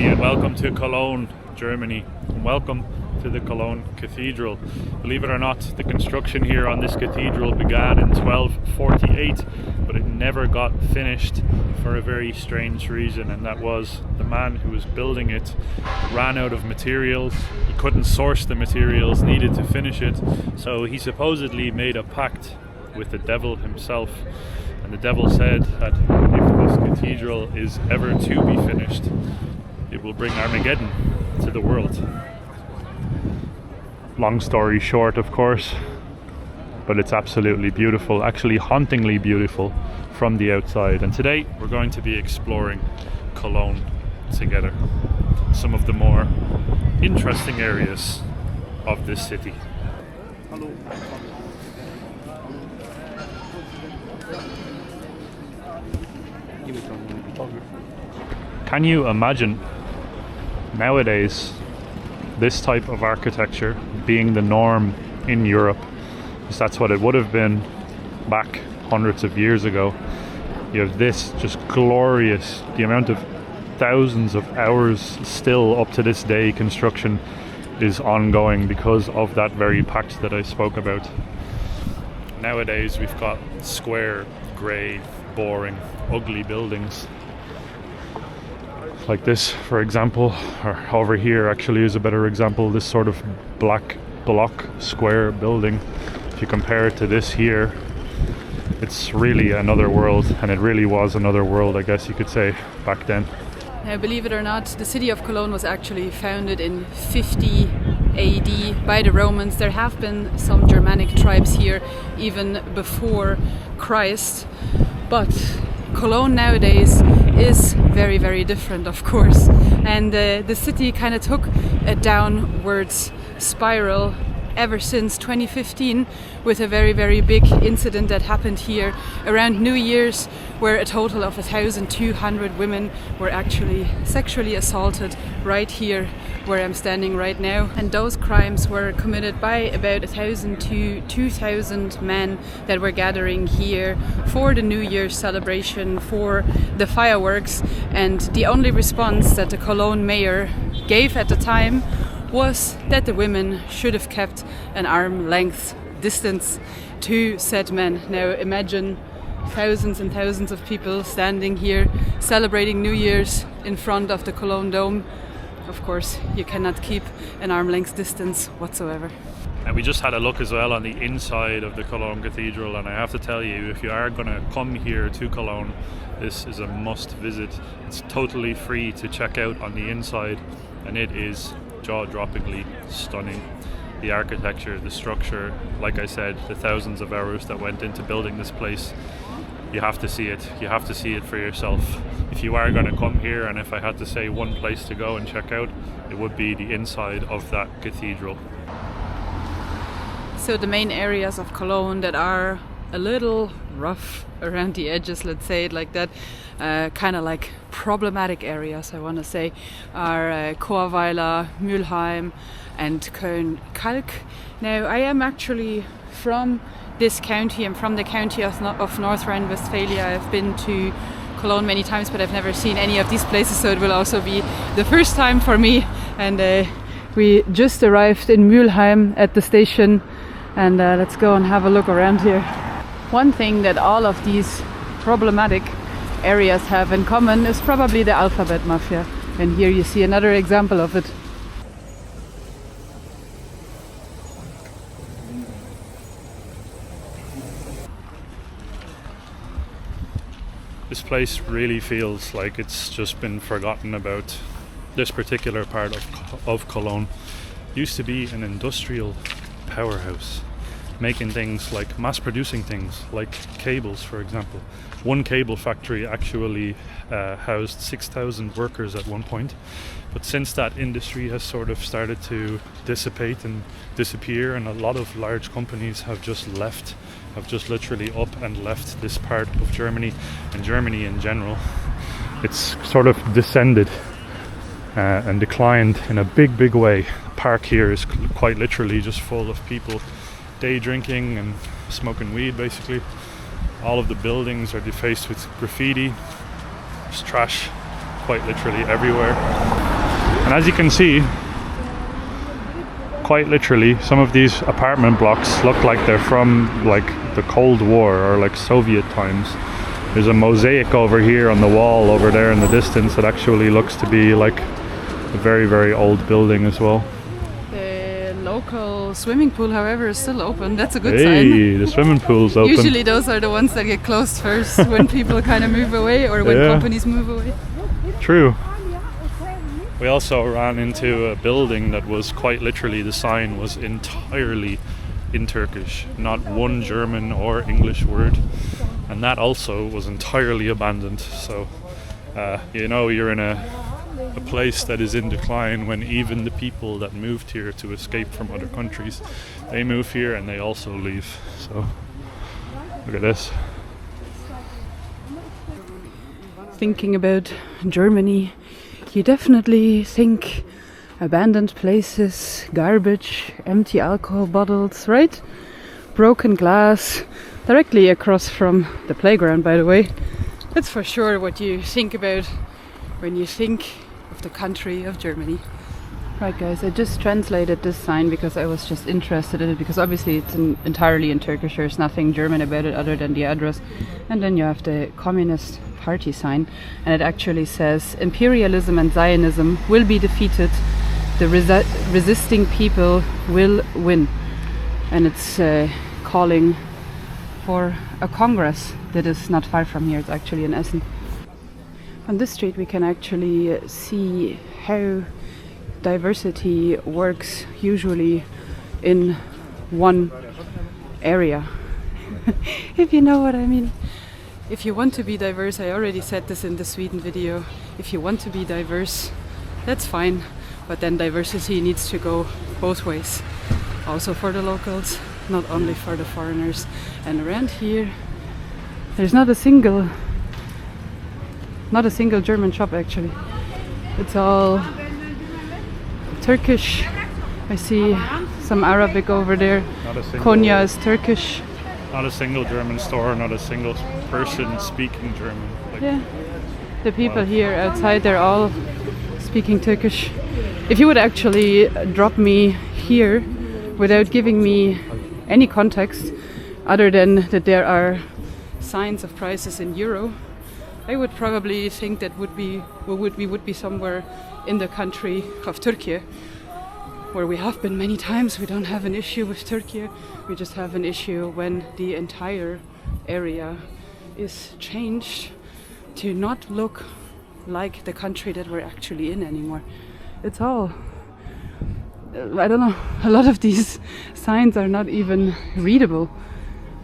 everybody, and welcome to Cologne, Germany, and welcome to the Cologne Cathedral. Believe it or not, the construction here on this cathedral began in 1248, but it never got finished for a very strange reason, and that was the man who was building it ran out of materials. He couldn't source the materials needed to finish it, so he supposedly made a pact with the devil himself. And the devil said that if this cathedral is ever to be finished, it will bring Armageddon to the world. Long story short, of course, but it's absolutely beautiful, actually hauntingly beautiful from the outside. And today we're going to be exploring Cologne together, some of the more interesting areas of this city. Hello. Can you imagine nowadays this type of architecture being the norm in Europe? Because that's what it would have been back hundreds of years ago. You have this just glorious, the amount of thousands of hours still up to this day construction is ongoing because of that very pact that I spoke about. Nowadays we've got square, grey, boring, ugly buildings like this, for example, or over here actually is a better example, this sort of black block square building. If you compare it to this here, it's really another world, and it really was another world, I guess you could say, back then. Now, believe it or not, the city of Cologne was actually founded in 50 AD by the Romans. There have been some Germanic tribes here even before Christ, but Cologne nowadays is very, very different, of course. And the city kind of took a downwards spiral ever since 2015 with a very, very big incident that happened here around New Year's, where a total of 1,200 women were actually sexually assaulted right here where I'm standing right now. And those crimes were committed by about 1,000 to 2,000 men that were gathering here for the New Year's celebration, for the fireworks. And the only response that the Cologne mayor gave at the time was that the women should have kept an arm-length distance to said men. Now imagine thousands and thousands of people standing here celebrating New Year's in front of the Cologne Dome. Of course, you cannot keep an arm-length distance whatsoever. And we just had a look as well on the inside of the Cologne Cathedral, and I have to tell you, if you are going to come here to Cologne, this is a must visit. It's totally free to check out on the inside, and it is jaw-droppingly stunning. The architecture, the structure, like I said, the thousands of hours that went into building this place. You have to see it. You have to see it for yourself. If you are going to come here, and if I had to say one place to go and check out, it would be the inside of that cathedral. So the main areas of Cologne that are a little rough around the edges, let's say it like that, kind of like problematic areas, I want to say, are Chorweiler, Muheim and Köln-Kalk. Now, I am actually from this county. I'm from the county of North Rhine-Westphalia. I've been to Cologne many times, but I've never seen any of these places, so it will also be the first time for me. And we just arrived in Muheim at the station, and let's go and have a look around here. One thing that all of these problematic areas have in common is probably the alphabet mafia. And here you see another example of it. This place really feels like it's just been forgotten about. This particular part of Cologne used to be an industrial powerhouse, making things like mass producing things like cables, for example. One cable factory actually housed 6,000 workers at one point, but since that industry has sort of started to dissipate and disappear, and a lot of large companies have just literally up and left this part of Germany, and Germany in general, it's sort of descended and declined in a big way. The park here is quite literally just full of people day drinking and smoking weed, basically. All of the buildings are defaced with graffiti. There's trash quite literally everywhere. And as you can see, quite literally, some of these apartment blocks look like they're from like the Cold War or like Soviet times. There's a mosaic over here on the wall over there in the distance that actually looks to be like a very, very old building as well. The local swimming pool, however, is still open. That's a good Hey, sign. the swimming pool's open. Usually those are the ones that get closed first when people kind of move away or when companies move away. True. We also ran into a building that was quite literally, the sign was entirely in Turkish, not one German or English word, and that also was entirely abandoned. So you know you're in a place that is in decline when even the people that moved here to escape from other countries, they move here and they also leave. So look at this. Thinking about Germany, you definitely think abandoned places, garbage, empty alcohol bottles, right? Broken glass, directly across from the playground, by the way. That's for sure what you think about when you think of the country of Germany. Right guys, I just translated this sign because I was just interested in it, because obviously it's entirely in Turkish. There's nothing German about it other than the address. And then you have the Communist Party sign, and it actually says imperialism and Zionism will be defeated, the resisting people will win. And it's calling for a congress that is not far from here. It's actually in Essen. On this street we can actually see how diversity works usually in one area. If you know what I mean. If you want to be diverse, I already said this in the Sweden video, if you want to be diverse, that's fine, but then diversity needs to go both ways. Also for the locals, not only for the foreigners. And around here, there's not a single German shop actually. It's all Turkish. I see some Arabic over there. Konya is Turkish. Not a single German store, not a single person speaking German. Like, yeah, the people here outside, they're all speaking Turkish. If you would actually drop me here without giving me any context other than that there are signs of prices in euro, I would probably think that we would be somewhere in the country of Turkey, where we have been many times. We don't have an issue with Turkey, we just have an issue when the entire area is changed to not look like the country that we're actually in anymore. It's all, I don't know, a lot of these signs are not even readable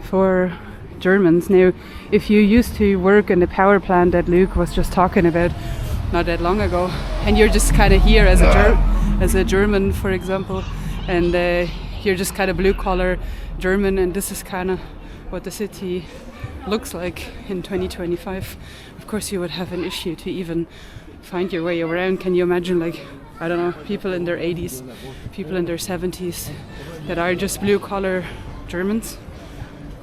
for Germans. Now, if you used to work in the power plant that Luke was just talking about not that long ago, and you're just kind of here as a German, for example, and you're just kind of blue-collar German, and this is kind of what the city looks like in 2025. Of course, you would have an issue to even find your way around. Can you imagine, like, I don't know, people in their 80s, people in their 70s that are just blue-collar Germans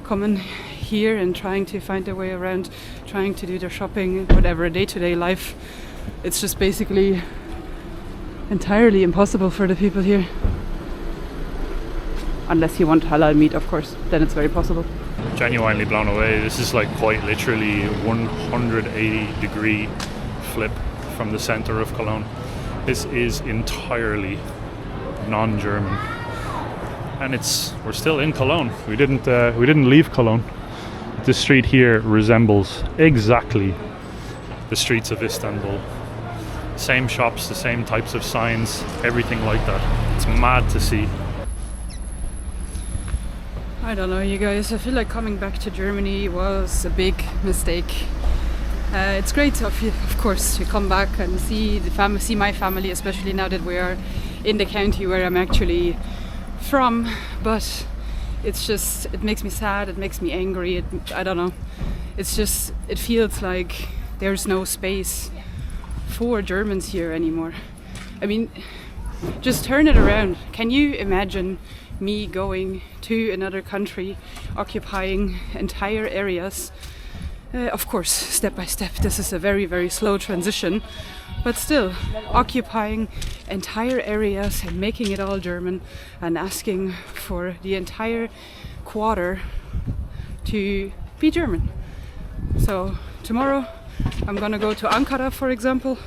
coming here and trying to find their way around, trying to do their shopping, whatever, day-to-day life. It's just basically entirely impossible for the people here. Unless you want halal meat, of course, then it's very possible. Genuinely blown away. This is like quite literally 180-degree flip from the center of Cologne. This is entirely non-German, and we're still in Cologne. We didn't leave Cologne. This street here resembles exactly the streets of Istanbul. Same shops, the same types of signs, everything like that. It's mad to see. I don't know, you guys, I feel like coming back to Germany was a big mistake. It's great, of course, to come back and see my family, especially now that we are in the county where I'm actually from. But it's just, it makes me sad, it makes me angry, I don't know. It's just, it feels like there's no space for Germans here anymore. I mean, just turn it around. Can you imagine me going to another country, occupying entire areas, Of course, step by step, this is a very, very slow transition, but still occupying entire areas and making it all German and asking for the entire quarter to be German. So tomorrow I'm gonna go to Ankara, for example,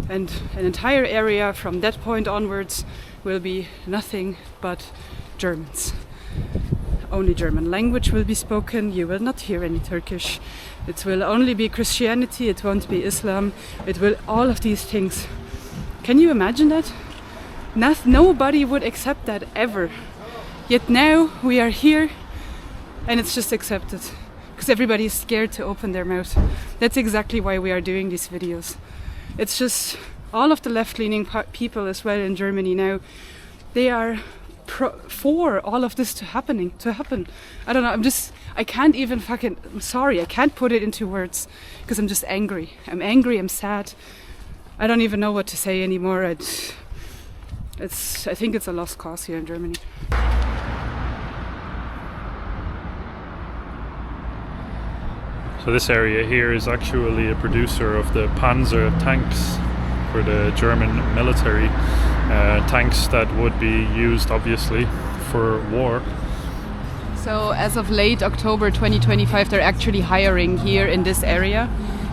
and an entire area from that point onwards will be nothing but Germans. Only German language will be spoken. You will not hear any Turkish. It will only be Christianity. It won't be Islam. It will all of these things. Can you imagine that? Nobody would accept that ever. Yet now we are here and it's just accepted because everybody is scared to open their mouth. That's exactly why we are doing these videos. It's just all of the left-leaning people as well in Germany now, they are for all of this to happen. I don't know, I can't even I'm sorry, I can't put it into words because I'm just angry. I'm angry, I'm sad. I don't even know what to say anymore. I think it's a lost cause here in Germany. So this area here is actually a producer of the Panzer tanks for the German military. Tanks that would be used obviously for war. So as of late October 2025 they're actually hiring here in this area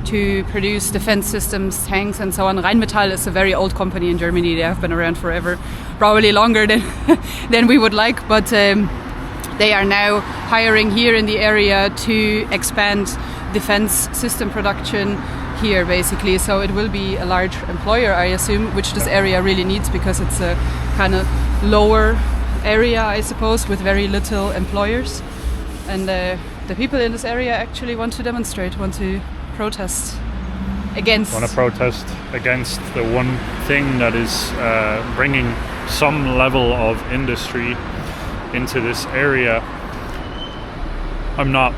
to produce defense systems, tanks and so on. Rheinmetall is a very old company in Germany. They have been around forever, probably longer than we would like, but they are now hiring here in the area to expand defense system production here basically. So it will be a large employer, I assume, which this area really needs because it's a kind of lower area, I suppose, with very little employers. And the people in this area actually want to demonstrate, want to protest against. Want to protest against the one thing that is bringing some level of industry into this area. I'm not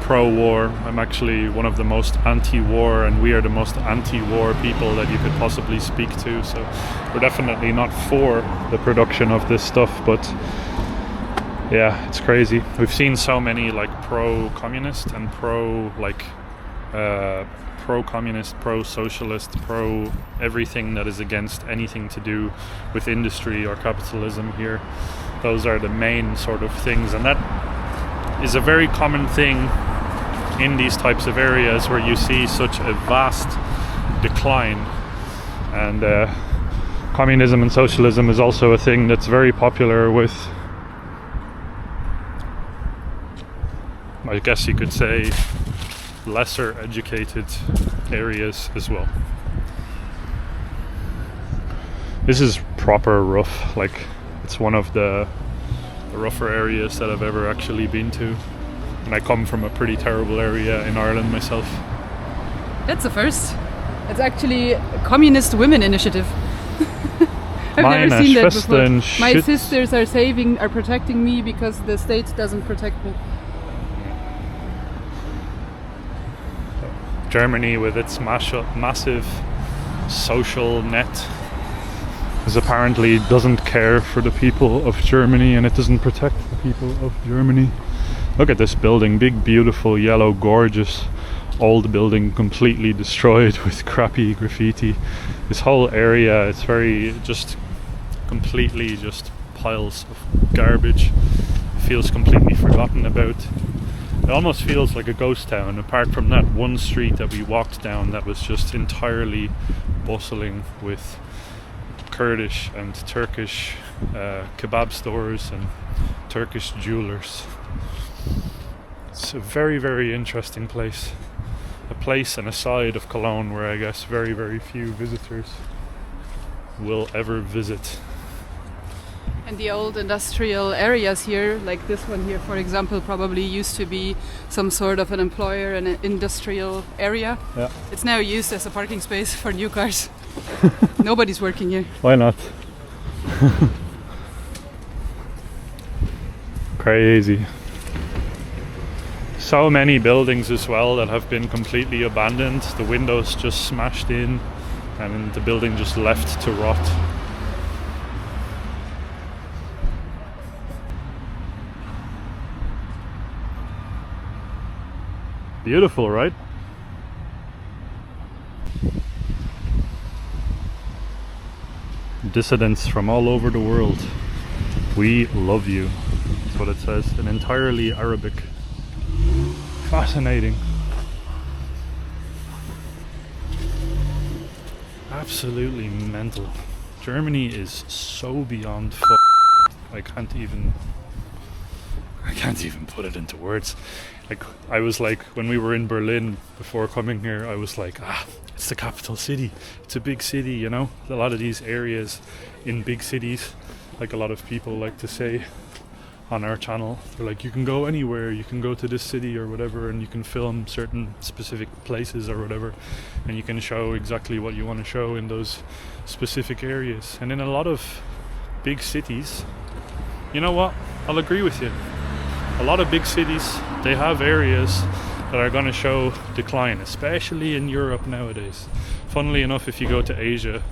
pro-war. I'm actually one of the most anti-war, and we are the most anti-war people that you could possibly speak to. So we're definitely not for the production of this stuff, but yeah, it's crazy. We've seen so many like pro-communist and pro-communist, pro-socialist, pro-everything that is against anything to do with industry or capitalism here. Those are the main sort of things, and that is a very common thing in these types of areas where you see such a vast decline. And communism and socialism is also a thing that's very popular with, I guess you could say, lesser educated areas as well. This is proper rough, like it's one of the rougher areas that I've ever actually been to, and I come from a pretty terrible area in Ireland myself. That's the first. It's actually a communist women initiative. I've never seen that before. My sisters are protecting me because the state doesn't protect me. Germany, with its massive social net, apparently doesn't care for the people of Germany, and it doesn't protect the people of Germany. Look at this building, big, beautiful, yellow, gorgeous old building, completely destroyed with crappy graffiti. This whole area, it's very just completely just piles of garbage. It feels completely forgotten about. It almost feels like a ghost town, apart from that one street that we walked down that was just entirely bustling with Kurdish and Turkish kebab stores and Turkish jewelers. It's a very, very interesting place. A place and a side of Cologne where I guess very, very few visitors will ever visit. And the old industrial areas here, like this one here, for example, probably used to be some sort of an employer and an industrial area. Yeah. It's now used as a parking space for new cars. Nobody's working here. Why not? Crazy. So many buildings as well that have been completely abandoned. The windows just smashed in and the building just left to rot. Beautiful, right? Dissidents from all over the world, we love you. That's what it says in entirely Arabic. Fascinating. Absolutely mental. Germany is so beyond I can't even put it into words. Like, I was like, when we were in Berlin before coming here, I was like, it's the capital city. It's a big city, you know? A lot of these areas in big cities, like a lot of people like to say on our channel, they're like, you can go anywhere, you can go to this city or whatever, and you can film certain specific places or whatever, and you can show exactly what you want to show in those specific areas. And in a lot of big cities, you know what? I'll agree with you. A lot of big cities, they have areas that are going to show decline, especially in Europe nowadays. Funnily enough, if you go to Asia,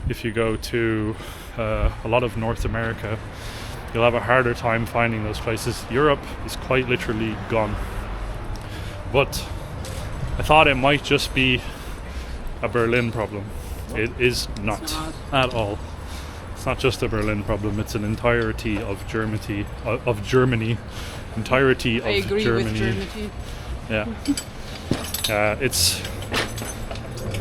if you go to a lot of North America, you'll have a harder time finding those places. Europe is quite literally gone. But I thought it might just be a Berlin problem. It is not at all. It's not just a Berlin problem, it's an entirety of Germany. Entirety of I agree Germany. with Germany. Yeah. It's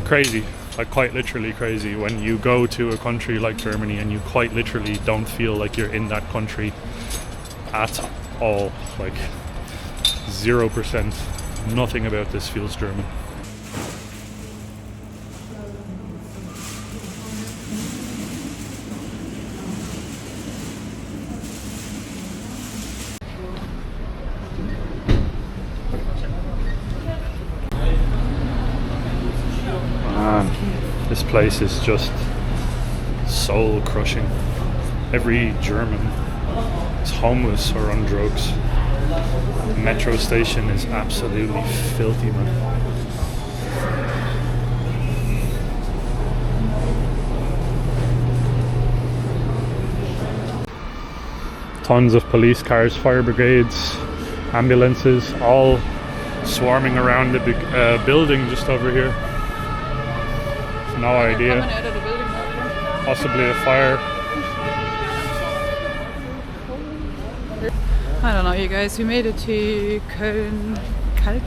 crazy. Like, quite literally crazy when you go to a country like Germany and you quite literally don't feel like you're in that country at all. Like 0%. Nothing about this feels German. This place is just soul crushing. Every German is homeless or on drugs. The metro station is absolutely filthy, man. Tons of police cars, fire brigades, ambulances, all swarming around the big building just over here. No idea. Possibly a fire. I don't know, you guys. We made it to Köln Kalk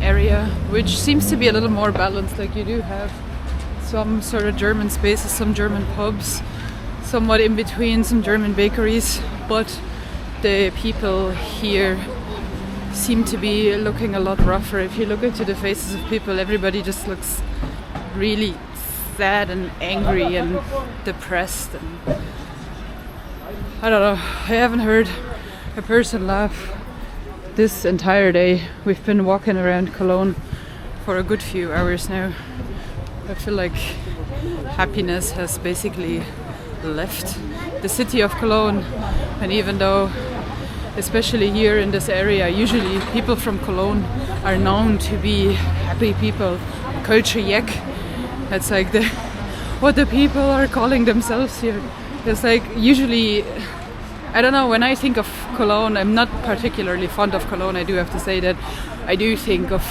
area, which seems to be a little more balanced. Like, you do have some sort of German spaces, some German pubs, somewhat in between, some German bakeries, but the people here seem to be looking a lot rougher. If you look into the faces of people, everybody just looks really sad and angry and depressed, and I don't know, I haven't heard a person laugh this entire day. We've been walking around Cologne for a good few hours now. I feel like happiness has basically left the city of Cologne, and even though, especially here in this area, usually people from Cologne are known to be happy people, culture Jeck. That's like what the people are calling themselves here. It's like, usually, I don't know, when I think of Cologne, I'm not particularly fond of Cologne, I do have to say that. I do think of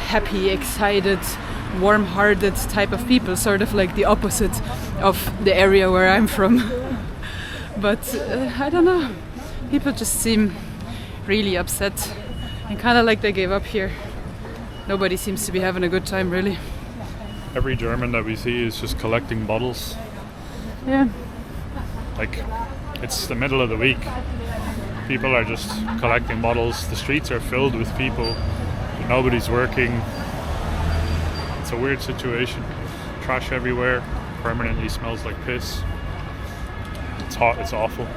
happy, excited, warm-hearted type of people, sort of like the opposite of the area where I'm from. But I don't know, people just seem really upset and kind of like they gave up here. Nobody seems to be having a good time, really. Every German that we see is just collecting bottles. Yeah. Like, it's the middle of the week. People are just collecting bottles. The streets are filled with people. Nobody's working. It's a weird situation. Trash everywhere. Permanently smells like piss. It's hot. It's awful.